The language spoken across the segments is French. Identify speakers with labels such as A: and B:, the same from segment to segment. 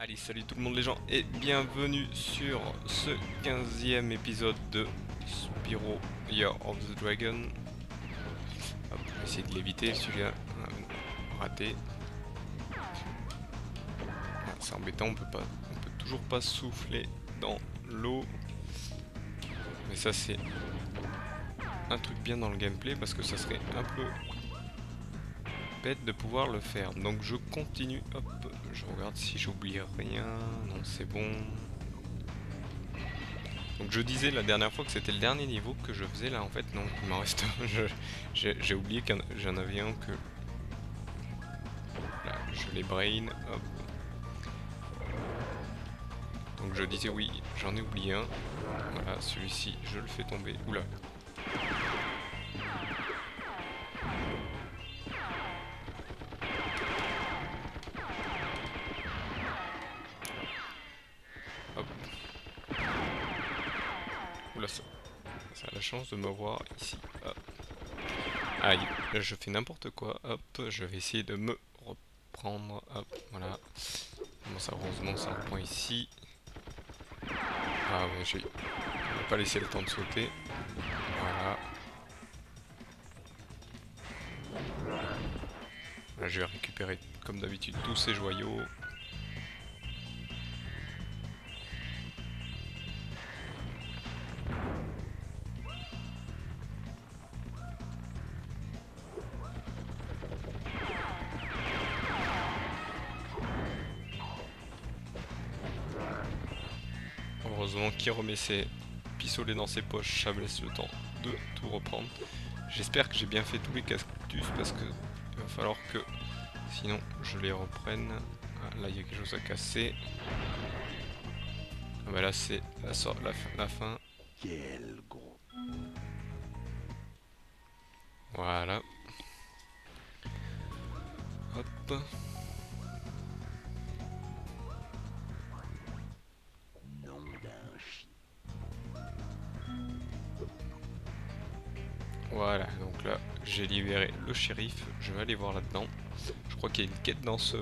A: Allez, salut tout le monde les gens et bienvenue sur ce 15e épisode de Spyro Year of the Dragon. Hop, on va essayer de l'éviter celui-là. Raté. Ah, c'est embêtant, on peut toujours pas souffler dans l'eau. Mais ça c'est un truc bien dans le gameplay parce que ça serait un peu bête de pouvoir le faire. Donc je continue, hop, je regarde si j'oublie rien. Non, c'est bon. Donc je disais la dernière fois que c'était le dernier niveau que je faisais, là en fait non, il m'en reste un. J'ai oublié que j'en avais un que... Là, je les brain, hop. Donc je disais oui, j'en ai oublié un. Voilà, celui-ci, je le fais tomber. Oula. Hop. Oula, ça a la chance de me voir ici. Hop. Aïe, je fais n'importe quoi. Hop, je vais essayer de me reprendre. Hop, voilà. Bon, ça, heureusement, ça reprend ici. Ah ouais, j'ai pas laissé le temps de sauter. Voilà. Là, je vais récupérer comme d'habitude tous ces joyaux. Heureusement qu'il remet ses pistolets dans ses poches, ça me laisse le temps de tout reprendre. J'espère que j'ai bien fait tous les cactus parce que il va falloir que sinon je les reprenne. Ah, là il y a quelque chose à casser. Ah bah là c'est la fin.
B: Quel gros.
A: Voilà. Hop.
B: Nom d'un chien.
A: Voilà, donc là j'ai libéré le shérif, je vais aller voir là-dedans. Je crois qu'il y a une quête dans ce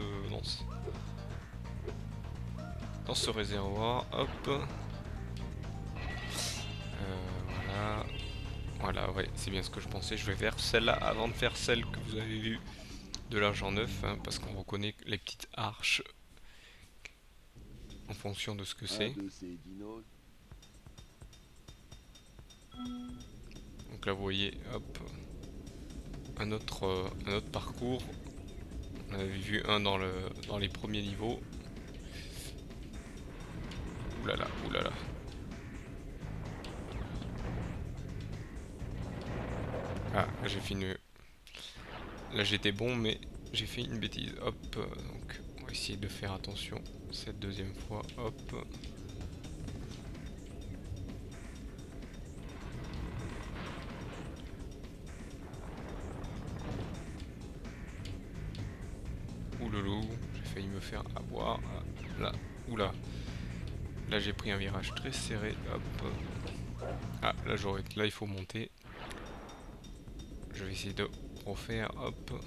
A: réservoir. Hop. Voilà. Voilà, ouais, c'est bien ce que je pensais. Je vais faire celle-là avant de faire celle que vous avez vue de l'argent neuf, hein, parce qu'on reconnaît les petites arches en fonction de ce que
B: Un
A: c'est.
B: de ces dinos.
A: Donc là, vous voyez, hop, un autre parcours. On avait vu un dans les premiers niveaux. Oulala, oulala. Ah, j'ai fait une... Là, j'étais bon, mais j'ai fait une bêtise. Hop, donc on va essayer de faire attention cette deuxième fois. Hop. Ouloulou, j'ai failli me faire avoir. Ah, là, oula. Là j'ai pris un virage très serré, hop. Ah, là il faut monter. Je vais essayer de refaire, hop.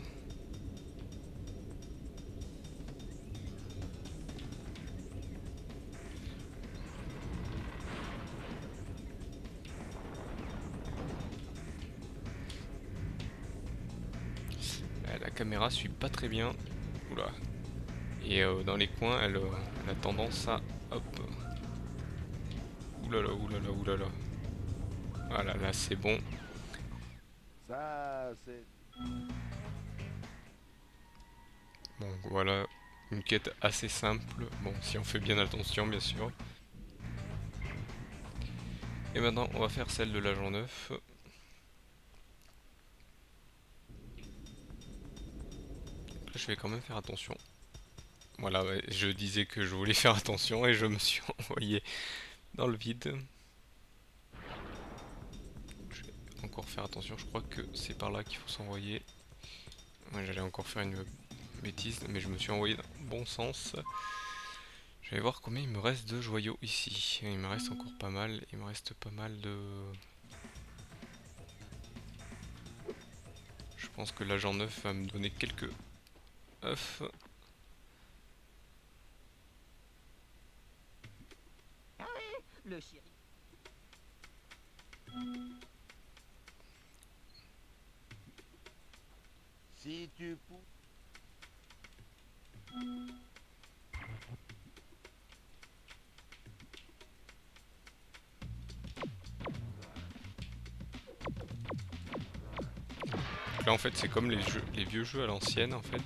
A: La caméra suit pas très bien. Oula. Et dans les coins, elle a tendance à... Hop. Oulala, oulala, oulala. Voilà, là c'est bon.
B: Ça, c'est.
A: Bon, voilà. Une quête assez simple. Bon, si on fait bien attention, bien sûr. Et maintenant, on va faire celle de l'agent neuf. Là, je vais quand même faire attention. Voilà, ouais, je disais que je voulais faire attention et je me suis envoyé dans le vide. Je vais encore faire attention, je crois que c'est par là qu'il faut s'envoyer. Ouais, j'allais encore faire une bêtise, mais je me suis envoyé dans le bon sens. Je vais voir combien il me reste de joyaux ici. Il me reste encore pas mal, il me reste pas mal de... Je pense que l'agent 9 va me donner quelques œufs.
C: Le shérif.
B: Si tu pou...
A: Donc là en fait c'est comme les vieux jeux à l'ancienne en fait.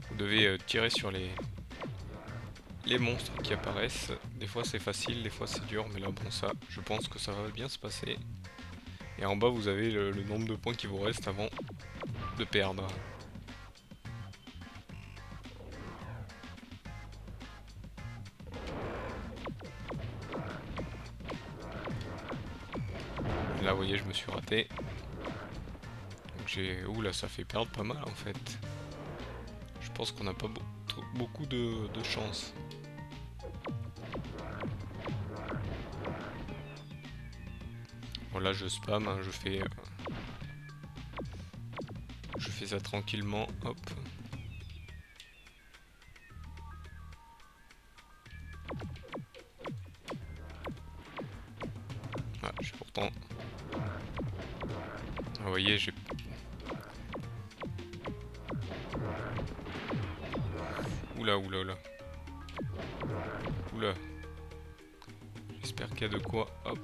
A: Vous devez tirer sur les monstres qui apparaissent. Des fois c'est facile, des fois c'est dur, mais là bon ça, je pense que ça va bien se passer. Et en bas vous avez le nombre de points qui vous reste avant de perdre. Là vous voyez je me suis raté. Donc j'ai... Ouh là ça fait perdre pas mal en fait. Je pense qu'on n'a pas beaucoup de chance. Bon là je spam, hein, je fais ça tranquillement, hop. Ah, j'ai pourtant... Ah, vous voyez, j'ai... Oula, oula, oula. Oula. J'espère qu'il y a de quoi, hop.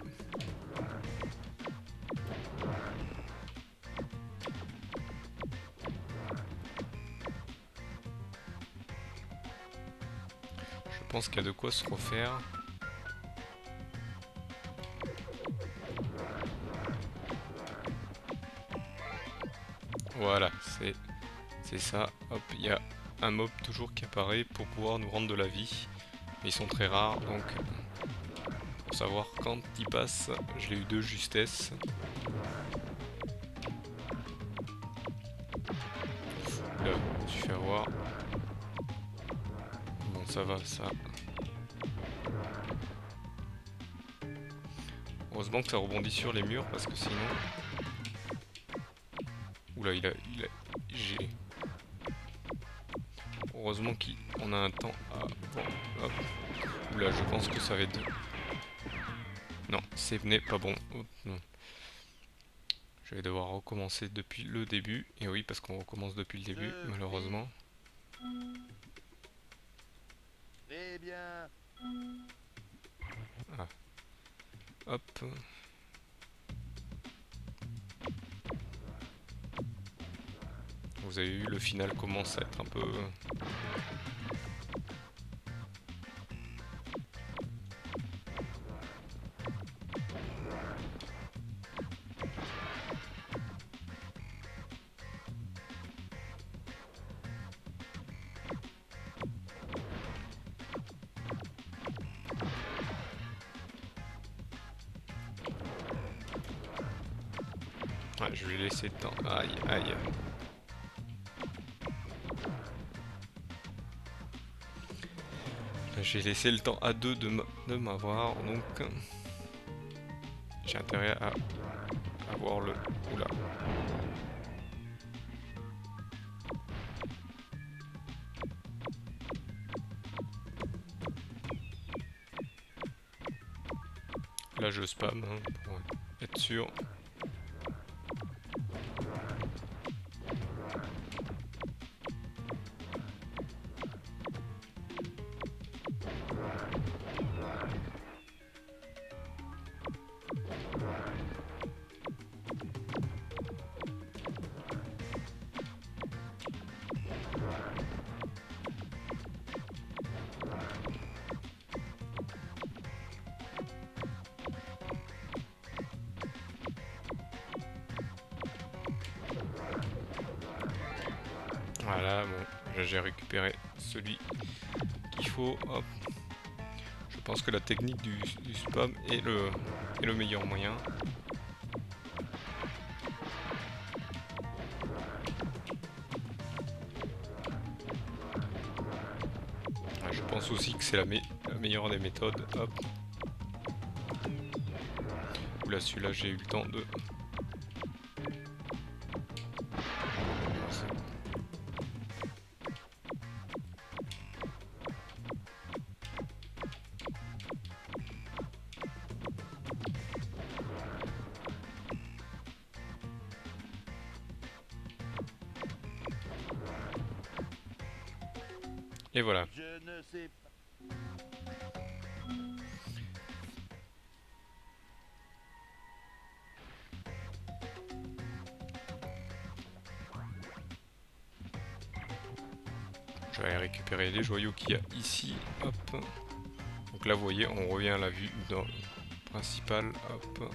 A: Je pense qu'il y a de quoi se refaire. Voilà, c'est ça. Hop, il y a un mob toujours qui apparaît pour pouvoir nous rendre de la vie. Mais ils sont très rares, donc pour savoir quand ils passent, je l'ai eu de justesse. Là, je me suis fait avoir. Bon, ça va, ça. Heureusement que ça rebondit sur les murs parce que sinon... Oula, j'ai... Heureusement qu'on a un temps à... Bon, hop. Oula, je pense que ça va être... Non, c'est pas bon. Hop, non. Je vais devoir recommencer depuis le début. Et oui, parce qu'on recommence depuis le début, malheureusement.
B: Eh bien...
A: Ah. Hop. Vous avez vu, le final commence à être un peu... Ouais, je vais laisser le temps. Aïe, aïe. J'ai laissé le temps à deux de m'avoir, donc j'ai intérêt à avoir le... Oula. Là je spam hein, pour être sûr. Voilà, bon, j'ai récupéré celui qu'il faut. Hop. Je pense que la technique du spam est le meilleur moyen. Ouais, je pense aussi que c'est la meilleure des méthodes. Hop. Oula, celui-là, j'ai eu le temps de... Et voilà.
B: Je ne sais pas.
A: Je vais aller récupérer les joyaux qu'il y a ici. Hop. Donc là, vous voyez, on revient à la vue principale. Hop.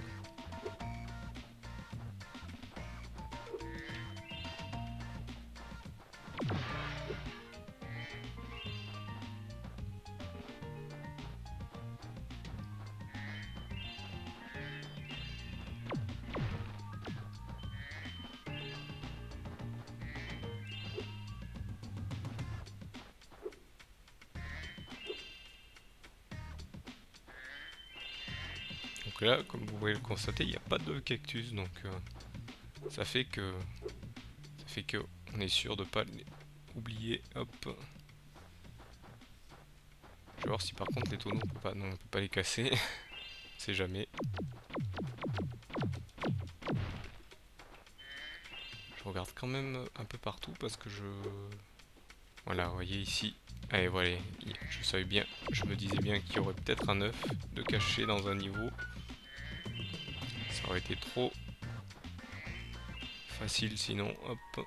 A: Donc là, comme vous pouvez le constater, il n'y a pas de cactus, donc ça fait que on est sûr de pas les oublier. Hop. Je vais voir si par contre les tonneaux on peut pas, non, on peut pas les casser. On sait jamais. Je regarde quand même un peu partout parce que voilà, vous voyez ici. Allez, voilà, je savais bien, je me disais bien qu'il y aurait peut-être un œuf de caché dans un niveau. Ça aurait été trop facile sinon. Hop.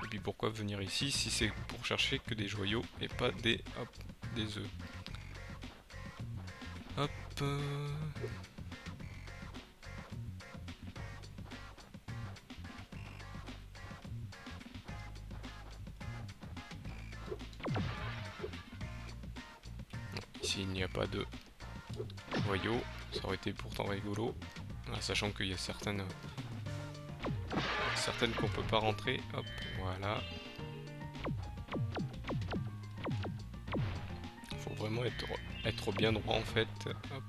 A: Et puis pourquoi venir ici si c'est pour chercher que des joyaux et pas des, hop, des œufs. Hop. Ici il n'y a pas de joyaux, ça aurait été pourtant rigolo, sachant qu'il y a certaines qu'on peut pas rentrer. Hop, voilà. Faut vraiment être bien droit en fait. Hop.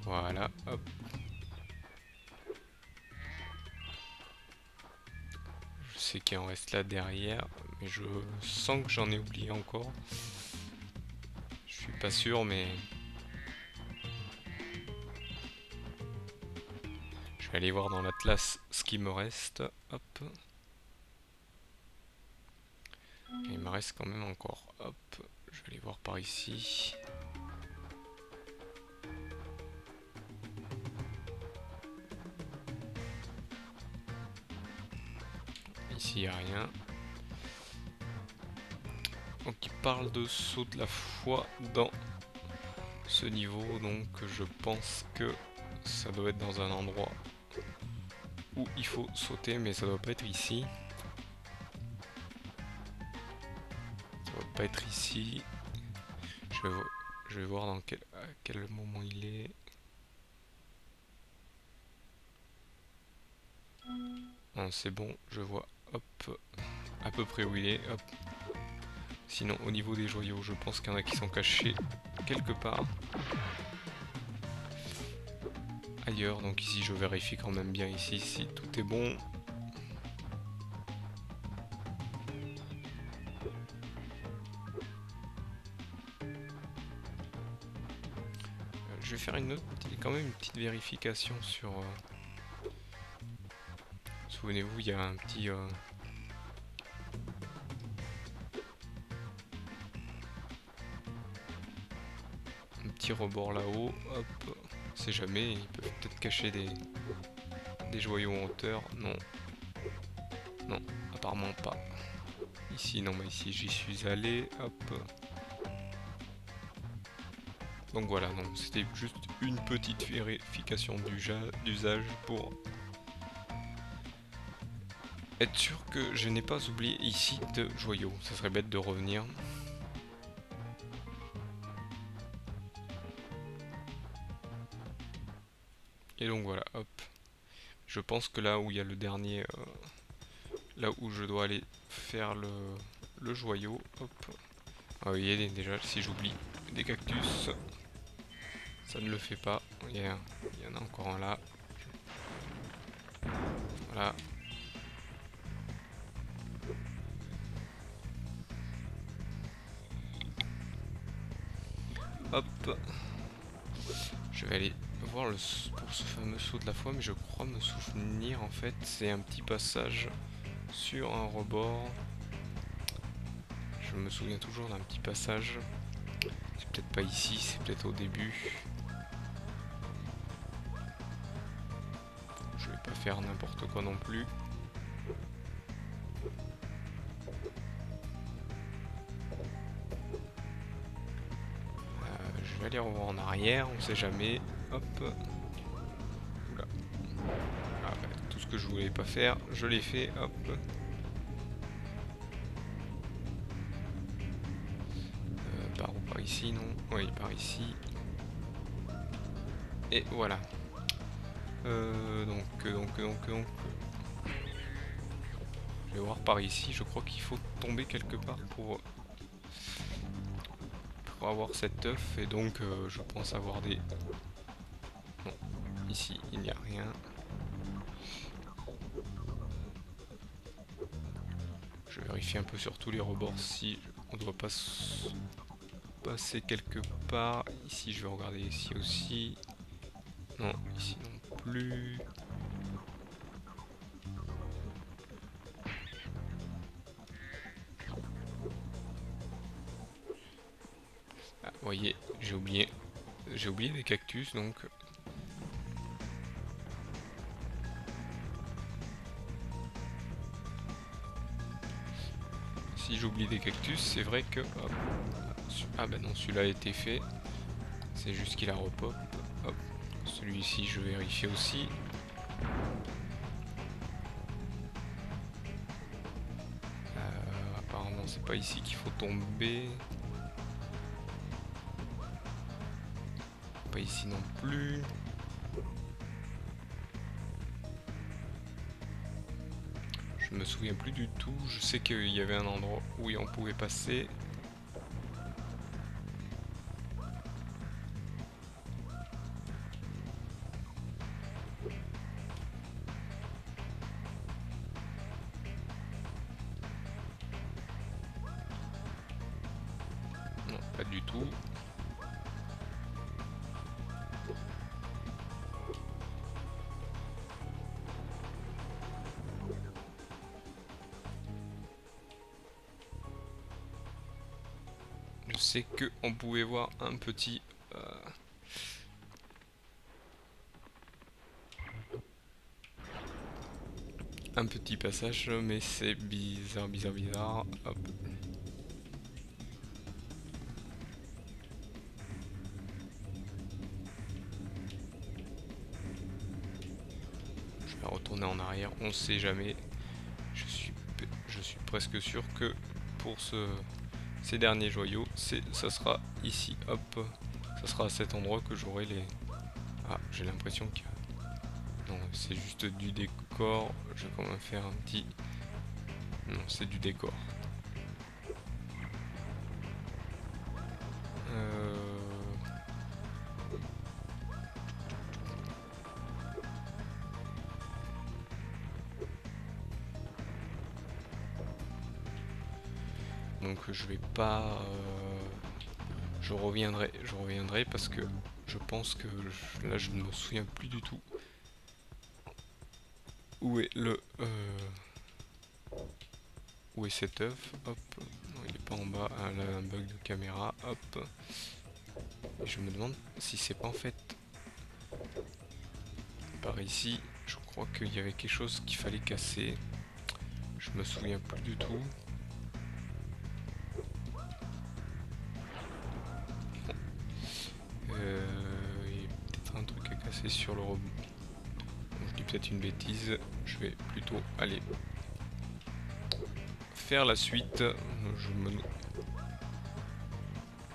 A: Voilà, hop. Je sais qu'il en reste là derrière, mais je sens que j'en ai oublié encore. Je suis pas sûr, mais je vais aller voir dans l'atlas ce qui me reste. Hop. Il me reste quand même encore. Hop. Je vais aller voir par ici. Ici, il n'y a rien. Donc, il parle de saut de la foi dans ce niveau. Donc, je pense que ça doit être dans un endroit où il faut sauter, mais ça doit pas être ici. Ça doit pas être ici. Je vais voir à quel moment il est. Non, c'est bon, je vois, hop, à peu près où il est, hop. Sinon, au niveau des joyaux, je pense qu'il y en a qui sont cachés quelque part ailleurs. Donc ici, je vérifie quand même bien ici si tout est bon. Je vais faire quand même une petite vérification sur... Souvenez-vous, il y a un petit... un petit rebord là-haut. Hop, on sait jamais, ils peuvent peut-être cacher des joyaux en hauteur. Non. Non, apparemment pas. Ici, non, mais ici j'y suis allé. Hop. Donc voilà, c'était juste une petite vérification d'usage pour être sûr que je n'ai pas oublié ici de joyaux. Ça serait bête de revenir. Et donc voilà, hop. Je pense que là où il y a le dernier... là où je dois aller faire le joyau, hop. Ah, vous voyez, déjà, si j'oublie des cactus, ça ne le fait pas. Il y en a encore un là. Voilà. Hop. Je vais aller voir pour ce fameux saut de la foi, mais je crois me souvenir en fait c'est un petit passage sur un rebord. Je me souviens toujours d'un petit passage. C'est peut-être pas ici, c'est peut-être au début. Je vais pas faire n'importe quoi non plus. Je vais aller revoir en arrière, on sait jamais. Hop. Oula. Ah bah, tout ce que je voulais pas faire, je l'ai fait. Hop. Par où? Par ici, non? Oui, par ici. Et voilà. Donc. Je vais voir par ici. Je crois qu'il faut tomber quelque part pour avoir cet œuf. Et donc, je pense avoir des... Non, ici, il n'y a rien. Je vérifie un peu sur tous les rebords si on doit pas passer quelque part. Ici, je vais regarder ici aussi. Non, ici non plus. Ah, vous voyez, j'ai oublié des cactus, donc... Si j'oublie des cactus, c'est vrai que... Hop. Ah bah non, celui-là a été fait. C'est juste qu'il a repop. Hop. Celui-ci, je vérifie aussi. Apparemment, c'est pas ici qu'il faut tomber. Pas ici non plus. Je me souviens plus du tout. Je sais qu'il y avait un endroit où on pouvait passer. Non, pas du tout. Je sais que on pouvait voir un petit... un petit passage, mais c'est bizarre. Hop. Je vais retourner en arrière, on sait jamais. Je suis presque sûr que pour ces derniers joyaux, ça sera ici, hop. Ça sera à cet endroit que j'aurai les... Ah, j'ai l'impression que... Non, c'est juste du décor. Je vais quand même faire un petit... Non, c'est du décor. Donc je vais pas... Je reviendrai parce que je pense que là je ne me souviens plus du tout où est le... Où est cet œuf? Hop, non, il est pas en bas. Ah, là, un bug de caméra. Hop. Et je me demande si c'est pas en fait par ici. Je crois qu'il y avait quelque chose qu'il fallait casser. Je me souviens plus du tout. Il y a peut-être un truc à casser sur le robot. Je dis peut-être une bêtise. Je vais plutôt aller faire la suite.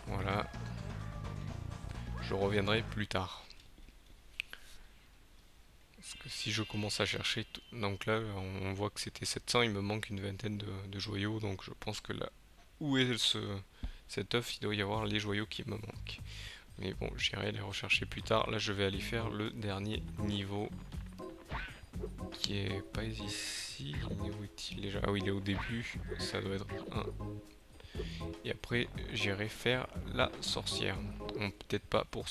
A: Voilà. Je reviendrai plus tard. Parce que si je commence à chercher... Donc là, on voit que c'était 700. Il me manque une vingtaine de joyaux. Donc je pense que là... Où est cet œuf? Il doit y avoir les joyaux qui me manquent. Mais bon, j'irai les rechercher plus tard. Là, je vais aller faire le dernier niveau. Qui est pas ici. Où est-il déjà? Ah oui, il est au début. Ça doit être un. Et après, j'irai faire la sorcière. Bon, peut-être pas pour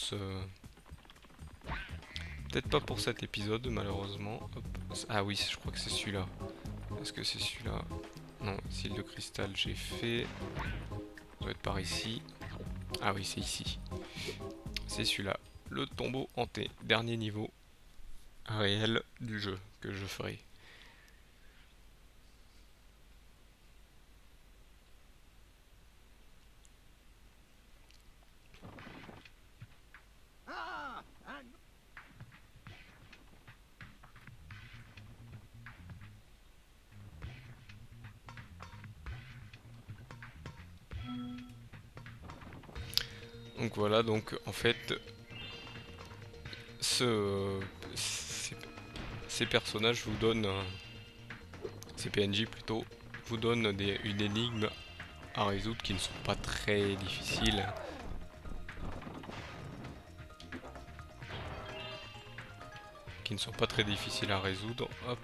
A: Peut-être pas pour cet épisode, malheureusement. Hop. Ah oui, je crois que c'est celui-là. Est-ce que c'est celui-là? Non, cils de cristal, j'ai fait. Ça doit être par ici. Ah oui, c'est ici. C'est celui-là. Le tombeau hanté. Dernier niveau réel du jeu que je ferai.
B: Ah, un
A: Donc voilà, donc en fait, ce, ces, ces personnages vous donnent, ces PNJ plutôt, vous donnent une énigme à résoudre qui ne sont pas très difficiles. Qui ne sont pas très difficiles à résoudre. Hop.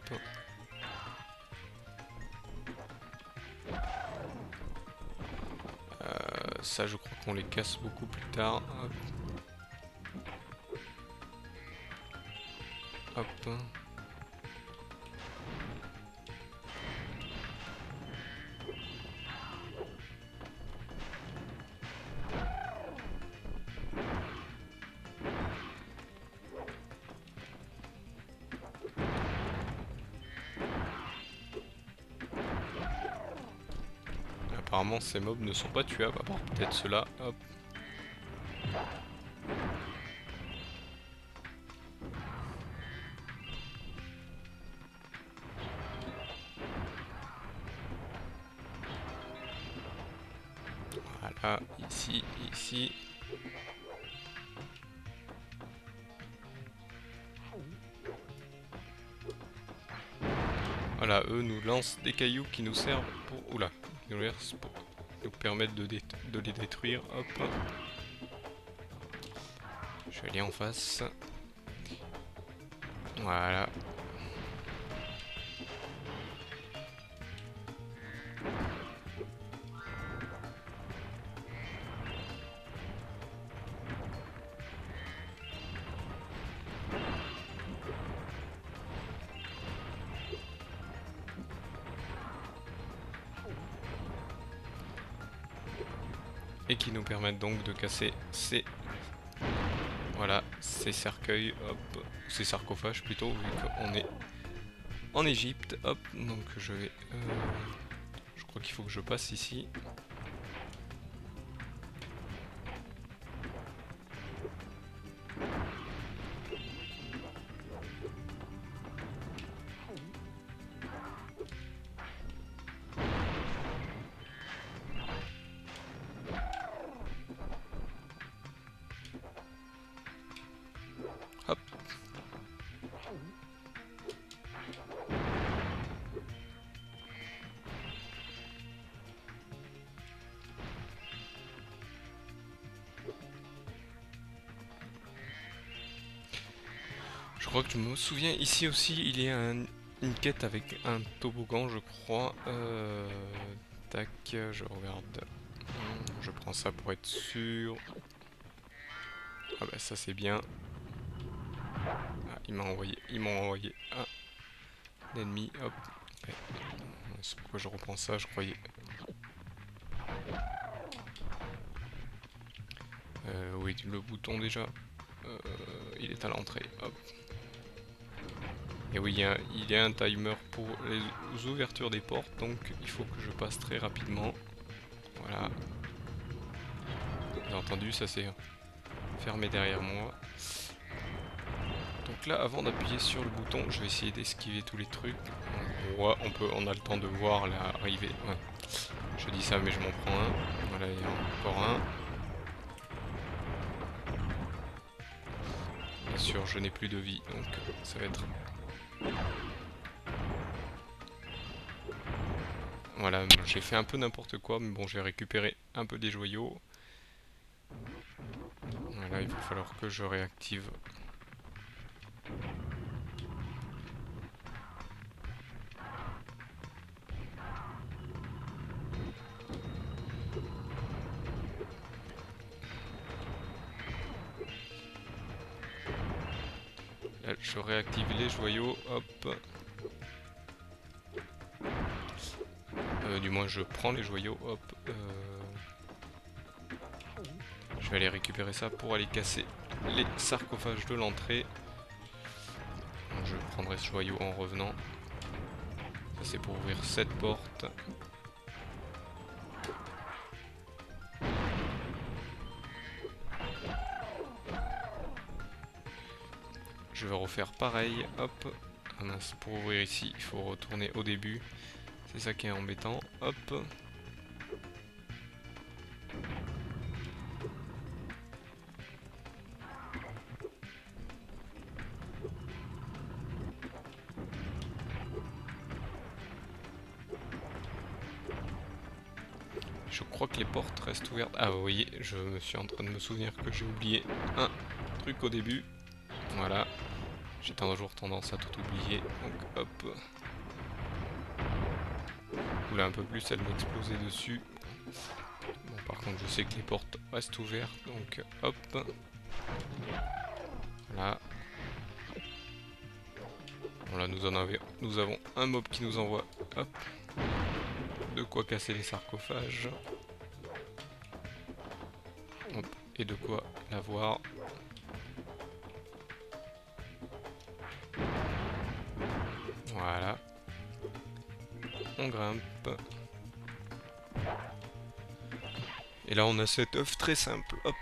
A: Ça, je crois qu'on les casse beaucoup plus tard. Hop. Hop. Apparemment, ces mobs ne sont pas tuables, à part peut-être ceux-là. Hop. Voilà, ici, ici. Voilà, eux nous lancent des cailloux qui nous servent pour... Oula, pour nous permettre de les détruire. Hop. Je vais aller en face. Voilà. Et qui nous permettent donc de casser ces... Voilà, ces cercueils, hop, ces sarcophages plutôt, vu qu'on est en Égypte, hop, donc je vais... je crois qu'il faut que je passe ici. Hop. Je crois que je me souviens, ici aussi, il y a une quête avec un toboggan, je crois. Tac, je regarde. Je prends ça pour être sûr. Ah bah ça c'est bien. Ah, ils m'ont envoyé un ennemi, hop. Ouais. C'est pourquoi je reprends ça, je croyais. Oui, le bouton déjà. Il est à l'entrée, hop. Et oui, il y a un timer pour les ouvertures des portes, donc il faut que je passe très rapidement. Voilà. Vous avez entendu, ça s'est fermé derrière moi. Donc là, avant d'appuyer sur le bouton, je vais essayer d'esquiver tous les trucs. On a le temps de voir l'arrivée. Ouais. Je dis ça, mais je m'en prends un. Voilà, il y en a encore un. Bien sûr, je n'ai plus de vie, donc ça va être... Voilà, j'ai fait un peu n'importe quoi, mais bon, j'ai récupéré un peu des joyaux. Voilà, il va falloir que je réactive. Je réactive les joyaux, hop. Du moins je prends les joyaux, hop. Je vais aller récupérer ça pour aller casser les sarcophages de l'entrée. Je prendrai ce joyau en revenant. Ça c'est pour ouvrir cette porte. Je vais refaire pareil, hop. Ah mince, pour ouvrir ici, il faut retourner au début. C'est ça qui est embêtant, hop. Je crois que les portes restent ouvertes. Ah vous voyez, je me suis en train de me souvenir que j'ai oublié un truc au début. Voilà. J'ai toujours tendance à tout oublier. Donc hop. Oula, un peu plus, elle m'explosait dessus. Bon, par contre, je sais que les portes restent ouvertes. Donc hop. Voilà. Bon là, nous avons un mob qui nous envoie. Hop. De quoi casser les sarcophages. Hop. Et de quoi l'avoir. Voilà. On grimpe. Et là on a cet œuf très simple. Hop.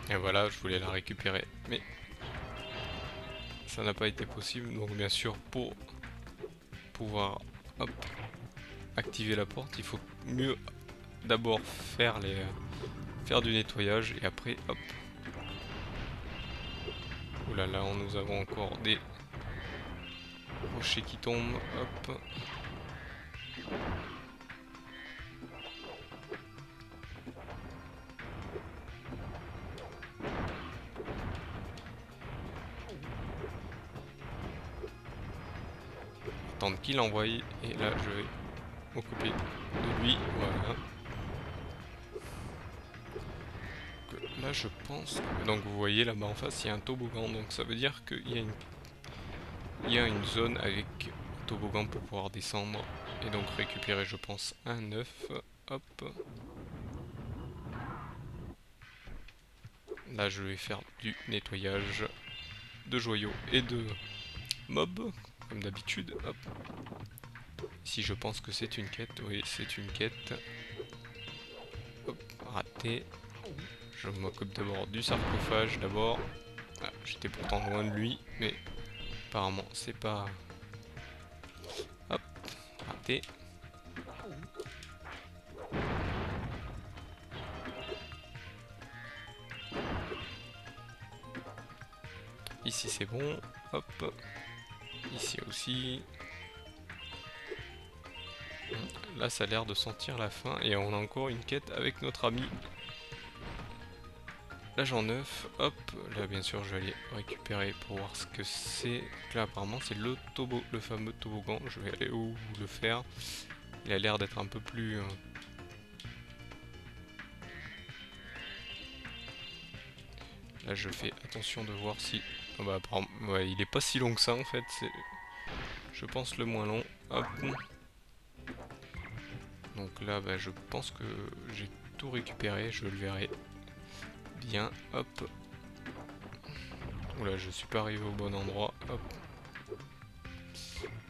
A: Et voilà, je voulais la récupérer, mais ça n'a pas été possible. Donc bien sûr, pour pouvoir hop, activer la porte, il faut mieux d'abord faire du nettoyage et après hop. Oula là, nous avons encore des rochers qui tombent. Hop. Attendre qu'il envoie et là je vais m'occuper de lui. Voilà. Là je pense que, donc vous voyez là-bas en face il y a un toboggan, donc ça veut dire qu'il y a une zone avec toboggan pour pouvoir descendre et donc récupérer je pense un œuf. Hop. Là je vais faire du nettoyage de joyaux et de mobs comme d'habitude. Hop. Ici je pense que c'est une quête, oui c'est une quête. Hop, raté. Je m'occupe d'abord du sarcophage d'abord. Ah, j'étais pourtant loin de lui, mais apparemment c'est pas... Hop, raté. Ici c'est bon, hop. Ici aussi. Là ça a l'air de sentir la fin et on a encore une quête avec notre ami. L'agent 9, hop, là bien sûr je vais aller récupérer pour voir ce que c'est. Là apparemment c'est le fameux toboggan, je vais aller où le faire. Il a l'air d'être un peu plus... Là je fais attention de voir si... Ah bah apparemment, ouais, il est pas si long que ça en fait, c'est... Je pense le moins long, hop. Donc là bah, je pense que j'ai tout récupéré, je le verrai bien, hop. Oula, je suis pas arrivé au bon endroit, hop.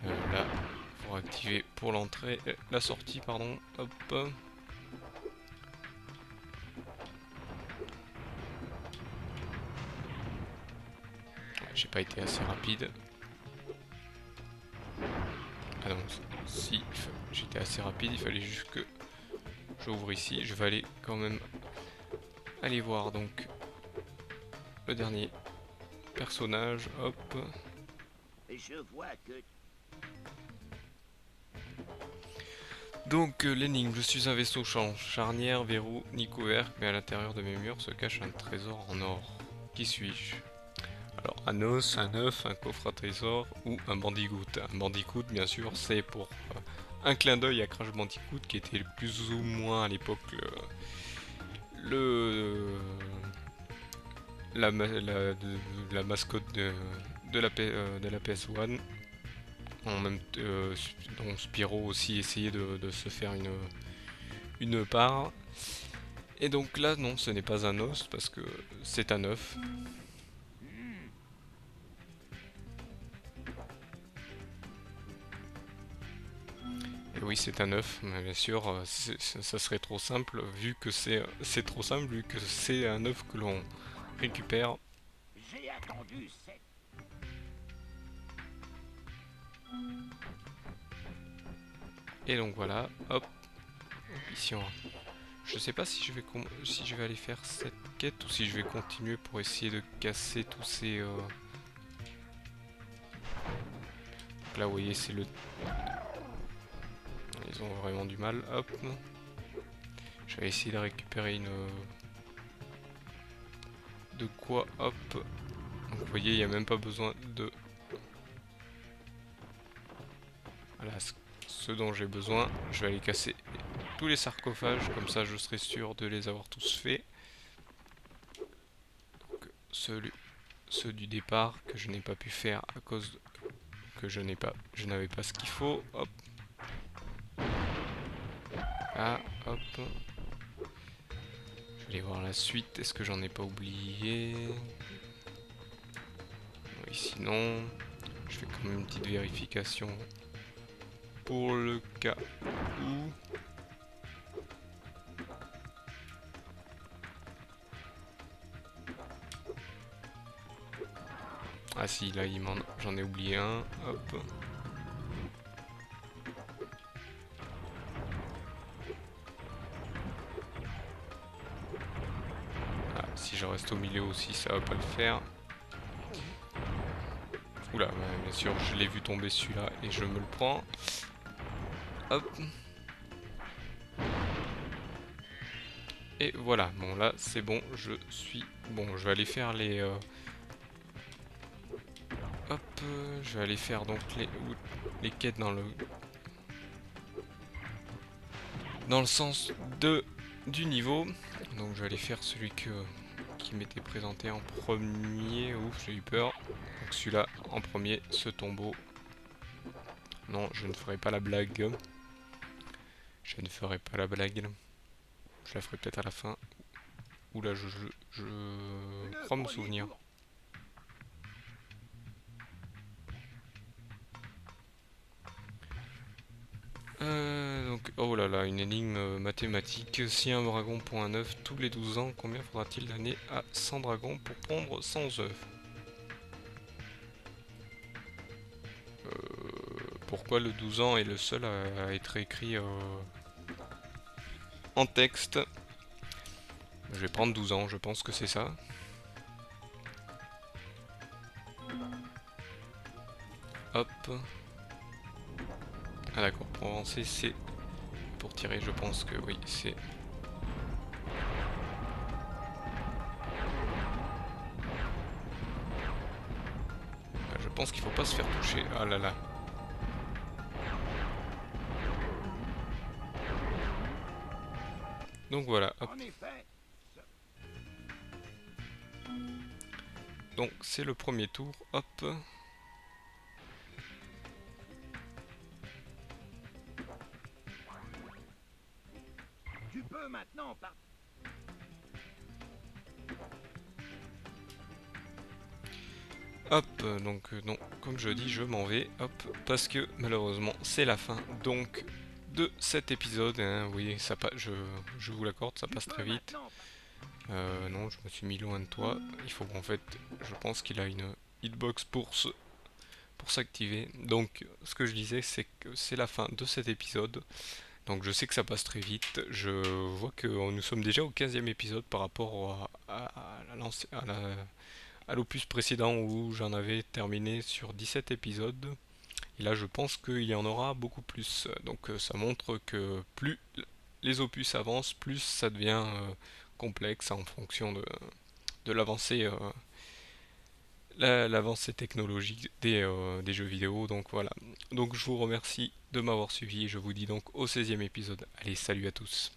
A: Là, pour activer pour l'entrée, la sortie, pardon, hop. J'ai pas été assez rapide. Ah non, si, j'étais assez rapide, il fallait juste que j'ouvre ici. Je vais aller quand même aller voir donc le dernier personnage, hop.
B: Je vois que...
A: Donc l'énigme, je suis un vaisseau charnière, verrou, ni couvercle, mais à l'intérieur de mes murs se cache un trésor en or. Qui suis-je? Alors un os, un œuf, un coffre à trésor ou un bandicoot. Un bandicoot bien sûr c'est pour un clin d'œil à Crash Bandicoot qui était plus ou moins à l'époque le la mascotte de la PS1. En même donc Spyro aussi essayait de se faire une part. Et donc là non, ce n'est pas un os parce que c'est un œuf. Et oui, c'est un œuf, mais bien sûr, ça serait trop simple vu que c'est trop simple vu que c'est un œuf que l'on récupère.
B: J'ai attendu cette...
A: Et donc voilà, hop, ici je sais pas si si je vais aller faire cette quête ou si je vais continuer pour essayer de casser tous ces... Là vous voyez c'est le... Ils ont vraiment du mal, hop. Je vais essayer de récupérer une... De quoi, hop. Donc vous voyez, il n'y a même pas besoin de... Voilà ce dont j'ai besoin. Je vais aller casser tous les sarcophages, comme ça je serai sûr de les avoir tous faits. Donc, ceux du départ que je n'ai pas pu faire à cause que je n'avais pas ce qu'il faut. Hop. Ah, hop. Je vais aller voir la suite. Est-ce que j'en ai pas oublié? Oui, sinon, je fais quand même une petite vérification pour le cas où. Ah si, là j'en ai oublié un. Hop. Ah, si je reste au milieu aussi, ça va pas le faire. Oula, ouais, bien sûr, je l'ai vu tomber celui-là et je me le prends. Hop. Et voilà, bon là c'est bon, je suis... Bon, je vais aller faire les... Hop, je vais aller faire donc les quêtes dans le sens du niveau. Donc je vais aller faire celui qui m'était présenté en premier. Ouf, j'ai eu peur. Donc celui-là en premier, ce tombeau. Non, je ne ferai pas la blague. Je ne ferai pas la blague. Je la ferai peut-être à la fin. Oula, je crois me souvenir. Donc, oh là là, une énigme mathématique. Si un dragon pond un œuf tous les 12 ans, combien faudra-t-il d'années à 100 dragons pour pondre 100 œufs? Pourquoi le 12 ans est le seul à être écrit en texte? Je vais prendre 12 ans, je pense que c'est ça. Hop. Ah d'accord, pour avancer c'est... Pour tirer je pense que oui, c'est... Je pense qu'il faut pas se faire toucher. Ah là là. Donc voilà, hop. Donc c'est le premier tour, hop.
B: Tu peux maintenant par...
A: Hop, donc non, comme je dis, je m'en vais, hop, parce que malheureusement c'est la fin donc de cet épisode, hein, oui, je vous l'accorde, ça passe très vite. Non, je me suis mis loin de toi, il faut qu'en fait, je pense qu'il a une hitbox pour s'activer. Donc ce que je disais c'est que c'est la fin de cet épisode, donc je sais que ça passe très vite, je vois que nous sommes déjà au 15e épisode par rapport à l'opus précédent où j'en avais terminé sur 17 épisodes. Et là, je pense qu'il y en aura beaucoup plus. Donc ça montre que plus les opus avancent, plus ça devient complexe en fonction de l'avancée l'avancée technologique des jeux vidéo. Donc voilà. Donc je vous remercie de m'avoir suivi et je vous dis donc au 16e épisode. Allez, salut à tous.